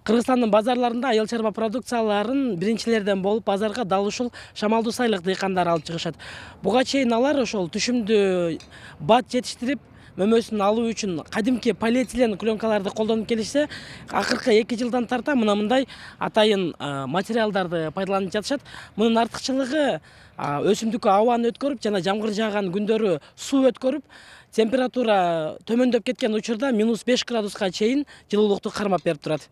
Кыргызстандын базарларында айыл чарба продукцияларын биринчилерден болуп базарга дал ушул Шамалдуу Сайлык дыйкандар алып чыгышат. Буга чейин алар ошол түшүмдүү бат жетиштирип, мөмөсүн алуу үчүн кадимки полиэтилен пленкаларды колдонуп келишсе, акыркы 2 жылдан тарта мындай атайын материалдарды пайдаланып жатышат. Мунун артыкчылыгы өсүмдүккө абаны өткөрүп жана жамгыр жааган күндөрү суу өткөрүп, температура төмөндөп кеткен учурда -5 градуска чейин жылуулукту кармап берип турат.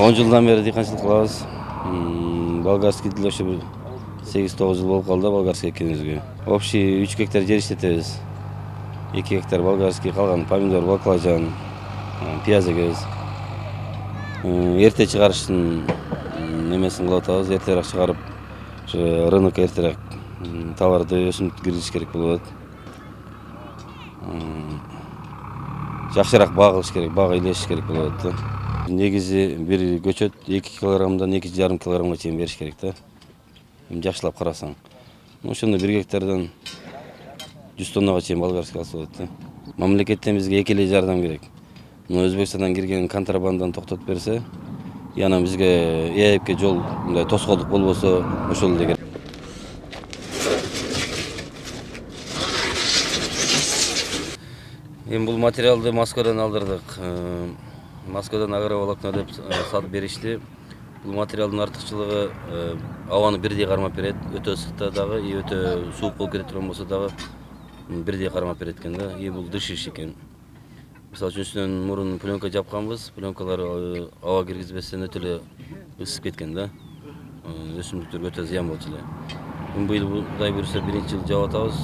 10 жылдан бeri дыйканчылык кылабыз. Болгарский деле ошо 8-9 жыл болуп калды болгарский экенибизге. Общий 3 гектар жер иштетебиз. 2 гектар болгарский, калган помидор, баклажан, пияз эгебиз. Эрте чыгарыштын немесин кылып атабыз, эртерээк чыгарып, ошо рынокко эртерээк товарды өсүмдүк киргизиш керек болот. Жакшыраак баа кылыш керек, баага илешиш керек болот да. Негизи бир көчөт 2 килограммдан 2,5 килограммга чейин бериш керек да. Жакшылап карасаң. Ошондо 1 гектардан 100 тоннага чейин болгарский алса болот да. Мамлекеттен бизге эки эле жардам керек. Өзбекстандан кирген контрабанданы токтотуп берсе, жана бизге ЭАЭПке жол мындай тоскоолдук болбосо, ошол эле керек. Бул материалды Москвадан алдырдык. Москвадан агроволокно деп сатып беришти. Бул материалдын артыкчылыгы абаны бирдей кармап берет. Өтө ысыкта дагы, өтө суук болуп кетет турган болсо дагы бирдей кармап берет экен да. Бул дышиш экен. Мисалы үчүн үстүнөн мурун пленка жапканбыз. Пленкалар аба киргизбестен өтө эле ысып кеткен да. Өсүмдүктөргө өтө зыян болчу эле. Быйыл Кудай буйруса биринчи жыл жаап атабыз.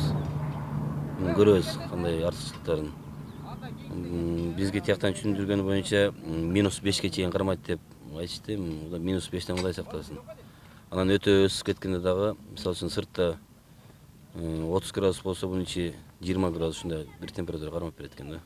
Көрөбүз кандай артыкчылыктарын. Бизге тияктан түшүндүргөнү боюнча -5ке чейин кармайт деп айтышты. -5тен кудай сактасын. Анан өтө ысып кеткенде дагы, мисалы үчүн сыртта 30 градус болсо, бунун ичи 20 градус ушундай бир температура кармап берет экен да.